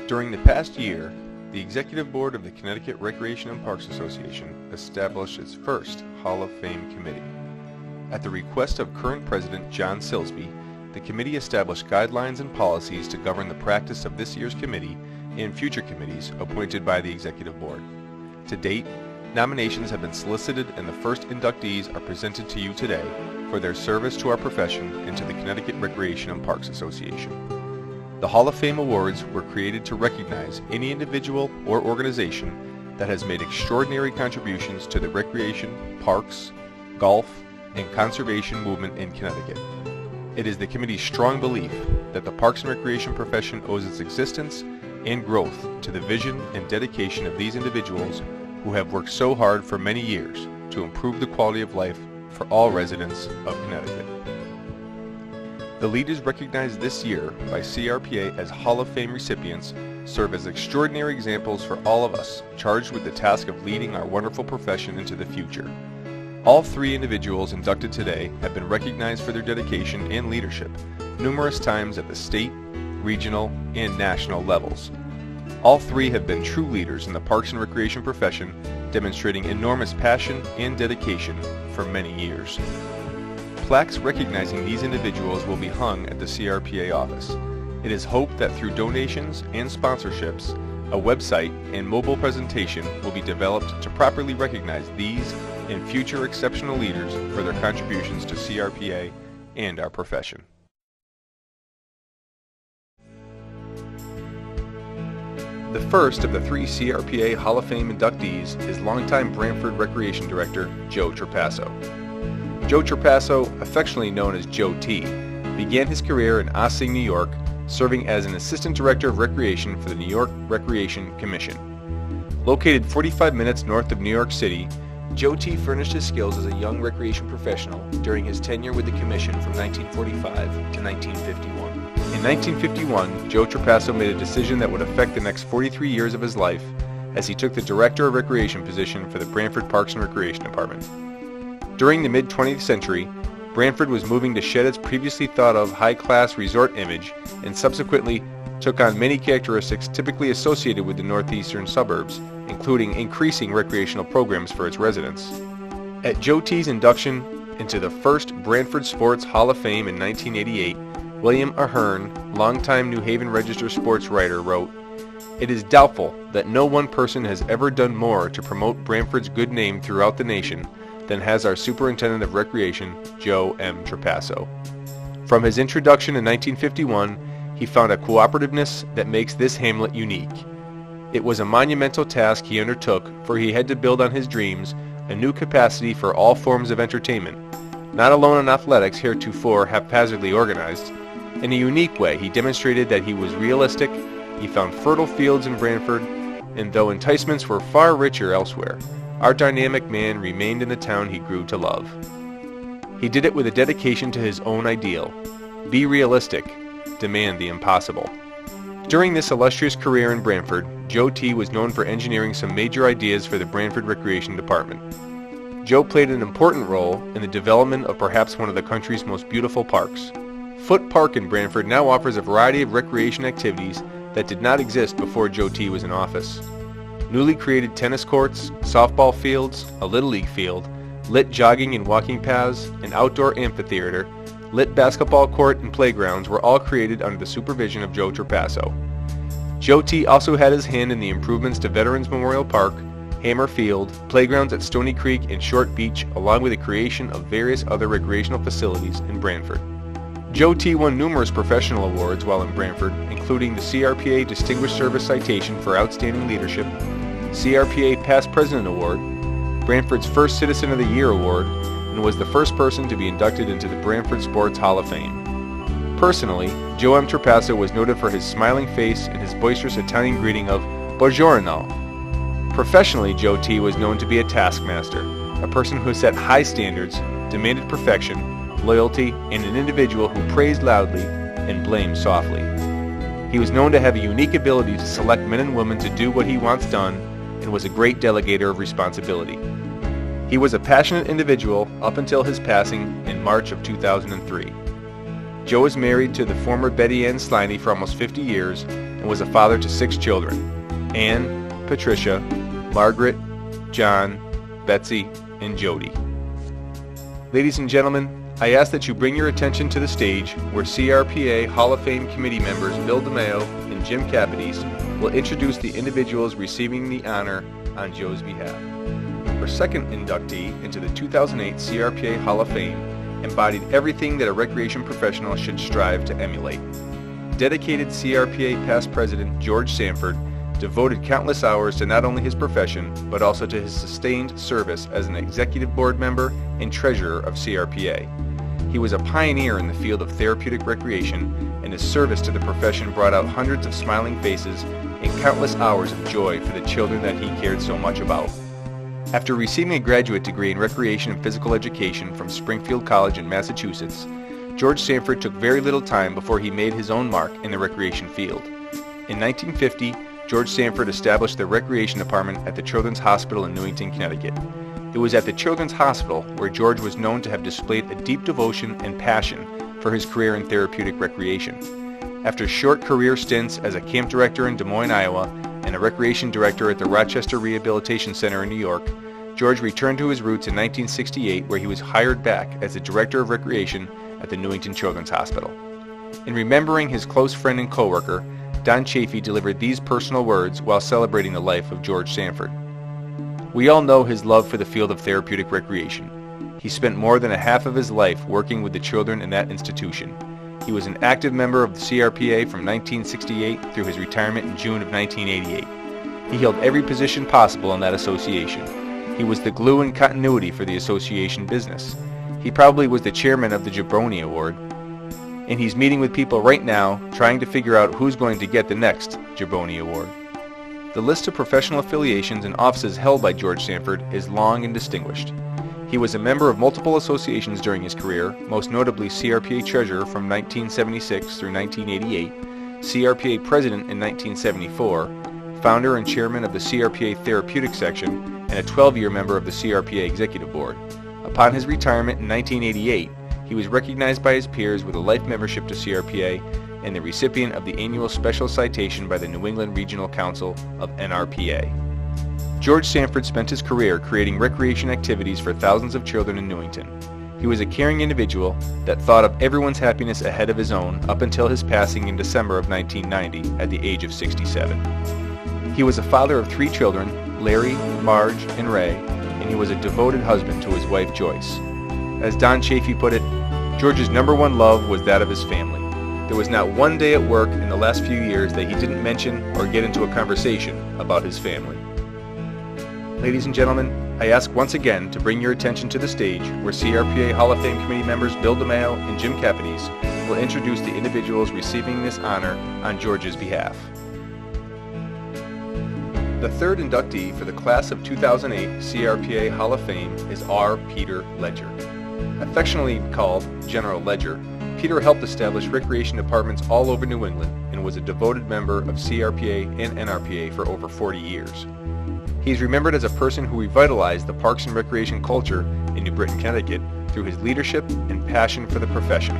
During the past year, the Executive Board of the Connecticut Recreation and Parks Association established its first Hall of Fame committee. At the request of current President John Silsby, the committee established guidelines and policies to govern the practice of this year's committee and future committees appointed by the Executive Board. To date, nominations have been solicited and the first inductees are presented to you today for their service to our profession and to the Connecticut Recreation and Parks Association. The Hall of Fame Awards were created to recognize any individual or organization that has made extraordinary contributions to the recreation, parks, golf, and conservation movement in Connecticut. It is the committee's strong belief that the parks and recreation profession owes its existence and growth to the vision and dedication of these individuals who have worked so hard for many years to improve the quality of life for all residents of Connecticut. The leaders recognized this year by CRPA as Hall of Fame recipients serve as extraordinary examples for all of us charged with the task of leading our wonderful profession into the future. All three individuals inducted today have been recognized for their dedication and leadership numerous times at the state, regional, and national levels. All three have been true leaders in the parks and recreation profession, demonstrating enormous passion and dedication for many years. Plaques recognizing these individuals will be hung at the CRPA office. It is hoped that through donations and sponsorships, a website and mobile presentation will be developed to properly recognize these and future exceptional leaders for their contributions to CRPA and our profession. The first of the three CRPA Hall of Fame inductees is longtime Branford Recreation Director Joe Trapasso. Joe Trapasso, affectionately known as Joe T., began his career in Ossining, New York, serving as an Assistant Director of Recreation for the New York Recreation Commission. Located 45 minutes north of New York City, Joe T. furnished his skills as a young recreation professional during his tenure with the Commission from 1945 to 1951. In 1951, Joe Trapasso made a decision that would affect the next 43 years of his life as he took the Director of Recreation position for the Branford Parks and Recreation Department. During the mid-20th century, Branford was moving to shed its previously thought of high-class resort image and subsequently took on many characteristics typically associated with the northeastern suburbs, including increasing recreational programs for its residents. At Joe T.'s induction into the first Branford Sports Hall of Fame in 1988, William Ahern, longtime New Haven Register sports writer, wrote, "It is doubtful that no one person has ever done more to promote Branford's good name throughout the nation than has our Superintendent of Recreation, Joe M. Trapasso." From his introduction in 1951, he found a cooperativeness that makes this hamlet unique. It was a monumental task he undertook, for he had to build on his dreams a new capacity for all forms of entertainment, not alone in athletics heretofore haphazardly organized. In a unique way, he demonstrated that he was realistic, he found fertile fields in Branford, and though enticements were far richer elsewhere, our dynamic man remained in the town he grew to love. He did it with a dedication to his own ideal. Be realistic, demand the impossible. During this illustrious career in Branford, Joe T. was known for engineering some major ideas for the Branford Recreation Department. Joe played an important role in the development of perhaps one of the country's most beautiful parks. Foote Park in Branford now offers a variety of recreation activities that did not exist before Joe T. was in office. Newly created tennis courts, softball fields, a Little League field, lit jogging and walking paths, an outdoor amphitheater, lit basketball court and playgrounds were all created under the supervision of Joe Trapasso. Joe T. also had his hand in the improvements to Veterans Memorial Park, Hammer Field, playgrounds at Stony Creek and Short Beach, along with the creation of various other recreational facilities in Branford. Joe T. won numerous professional awards while in Branford, including the CRPA Distinguished Service Citation for Outstanding Leadership, CRPA Past President Award, Branford's First Citizen of the Year Award, and was the first person to be inducted into the Branford Sports Hall of Fame. Personally, Joe M. Trapasso was noted for his smiling face and his boisterous Italian greeting of "Buongiorno." Professionally, Joe T. was known to be a taskmaster, a person who set high standards, demanded perfection, loyalty, and an individual who praised loudly and blamed softly. He was known to have a unique ability to select men and women to do what he wants done and was a great delegator of responsibility. He was a passionate individual up until his passing in March of 2003. Joe is married to the former Betty Ann Sliney for almost 50 years and and was a father to 6 children: Anne, Patricia, Margaret, John, Betsy, and Jody. Ladies and gentlemen, I ask that you bring your attention to the stage where CRPA Hall of Fame committee members Bill DeMaio and Jim Capides will introduce the individuals receiving the honor on Joe's behalf. Our second inductee into the 2008 CRPA Hall of Fame embodied everything that a recreation professional should strive to emulate. Dedicated CRPA past president George Sanford devoted countless hours to not only his profession, but also to his sustained service as an executive board member and treasurer of CRPA. He was a pioneer in the field of therapeutic recreation, and his service to the profession brought out hundreds of smiling faces and countless hours of joy for the children that he cared so much about. After receiving a graduate degree in recreation and physical education from Springfield College in Massachusetts, George Sanford took very little time before he made his own mark in the recreation field. In 1950, George Sanford established the Recreation Department at the Children's Hospital in Newington, Connecticut. It was at the Children's Hospital where George was known to have displayed a deep devotion and passion for his career in therapeutic recreation. After short career stints as a camp director in Des Moines, Iowa, and a recreation director at the Rochester Rehabilitation Center in New York, George returned to his roots in 1968, where he was hired back as the Director of Recreation at the Newington Children's Hospital. In remembering his close friend and co-worker, Don Chafee delivered these personal words while celebrating the life of George Sanford. We all know his love for the field of therapeutic recreation. He spent more than a half of his life working with the children in that institution. He was an active member of the CRPA from 1968 through his retirement in June of 1988. He held every position possible in that association. He was the glue and continuity for the association business. He probably was the chairman of the Jabroni Award, and he's meeting with people right now trying to figure out who's going to get the next Jabroni Award. The list of professional affiliations and offices held by George Sanford is long and distinguished. He was a member of multiple associations during his career, most notably CRPA Treasurer from 1976 through 1988, CRPA President in 1974, founder and chairman of the CRPA Therapeutic Section, and a 12-year member of the CRPA Executive Board. Upon his retirement in 1988, he was recognized by his peers with a life membership to CRPA and the recipient of the annual special citation by the New England Regional Council of NRPA. George Sanford spent his career creating recreation activities for thousands of children in Newington. He was a caring individual that thought of everyone's happiness ahead of his own up until his passing in December of 1990 at the age of 67. He was a father of 3 children, Larry, Marge, and Ray, and he was a devoted husband to his wife Joyce. As Don Chafee put it, George's number one love was that of his family. There was not one day at work in the last few years that he didn't mention or get into a conversation about his family. Ladies and gentlemen, I ask once again to bring your attention to the stage where CRPA Hall of Fame committee members Bill DeMaio and Jim Capides will introduce the individuals receiving this honor on George's behalf. The third inductee for the class of 2008 CRPA Hall of Fame is R. Peter Ledger. Affectionately called General Ledger, Peter helped establish recreation departments all over New England and was a devoted member of CRPA and NRPA for over 40 years. He is remembered as a person who revitalized the parks and recreation culture in New Britain, Connecticut through his leadership and passion for the profession.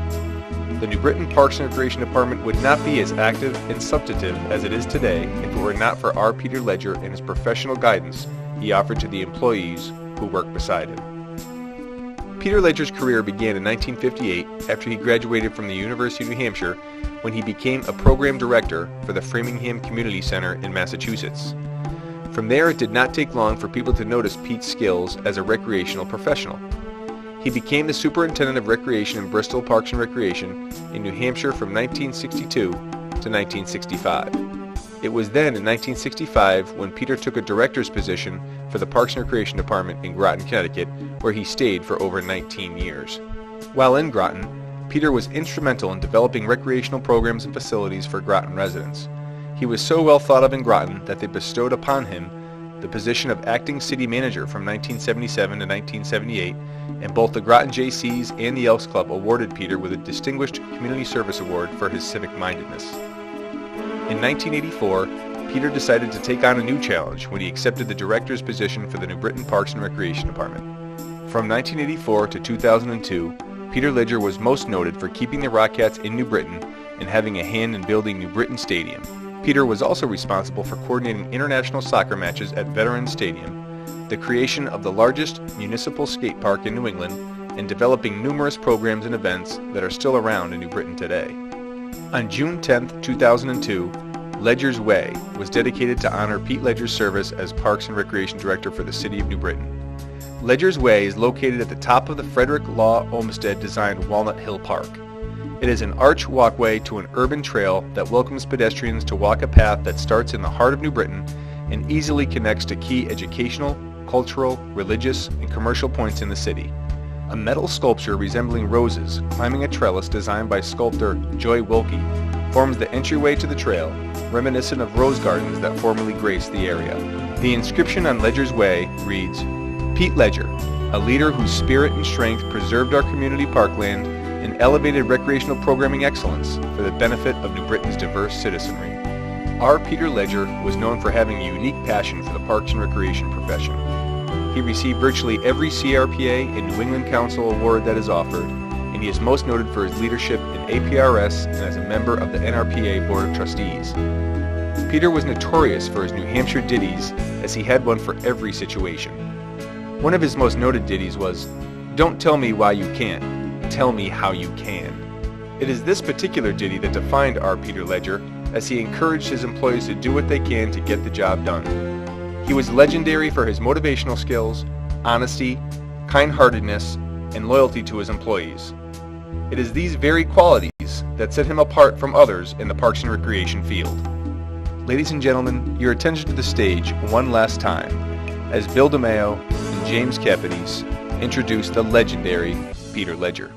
The New Britain Parks and Recreation Department would not be as active and substantive as it is today if it were not for R. Peter Ledger and his professional guidance he offered to the employees who worked beside him. Peter Ledger's career began in 1958 after he graduated from the University of New Hampshire when he became a program director for the Framingham Community Center in Massachusetts. From there, it did not take long for people to notice Pete's skills as a recreational professional. He became the superintendent of recreation in Bristol Parks and Recreation in New Hampshire from 1962 to 1965. It was then in 1965 when Peter took a director's position for the Parks and Recreation Department in Groton, Connecticut, where he stayed for over 19 years. While in Groton, Peter was instrumental in developing recreational programs and facilities for Groton residents. He was so well thought of in Groton that they bestowed upon him the position of acting city manager from 1977 to 1978, and both the Groton Jaycees and the Elks Club awarded Peter with a Distinguished Community Service Award for his civic mindedness. In 1984, Peter decided to take on a new challenge when he accepted the director's position for the New Britain Parks and Recreation Department. From 1984 to 2002, Peter Ledger was most noted for keeping the Rockettes in New Britain and having a hand in building New Britain Stadium. Peter was also responsible for coordinating international soccer matches at Veterans Stadium, the creation of the largest municipal skate park in New England, and developing numerous programs and events that are still around in New Britain today. On June 10, 2002, Ledger's Way was dedicated to honor Pete Ledger's service as Parks and Recreation Director for the City of New Britain. Ledger's Way is located at the top of the Frederick Law Olmsted designed Walnut Hill Park. It is an arch walkway to an urban trail that welcomes pedestrians to walk a path that starts in the heart of New Britain and easily connects to key educational, cultural, religious, and commercial points in the city. A metal sculpture resembling roses climbing a trellis designed by sculptor Joy Wilkie forms the entryway to the trail, reminiscent of rose gardens that formerly graced the area. The inscription on Ledger's Way reads, "Pete Ledger, a leader whose spirit and strength preserved our community parkland and elevated recreational programming excellence for the benefit of New Britain's diverse citizenry." R. Peter Ledger was known for having a unique passion for the parks and recreation profession. He received virtually every CRPA and New England Council award that is offered, and he is most noted for his leadership in APRS and as a member of the NRPA Board of Trustees. Peter was notorious for his New Hampshire ditties, as he had one for every situation. One of his most noted ditties was, "Don't tell me why you can't, tell me how you can." It is this particular ditty that defined R. Peter Ledger, as he encouraged his employees to do what they can to get the job done. He was legendary for his motivational skills, honesty, kind-heartedness, and loyalty to his employees. It is these very qualities that set him apart from others in the Parks and Recreation field. Ladies and gentlemen, your attention to the stage one last time as Bill DeMeo and James Capides introduce the legendary Peter Ledger.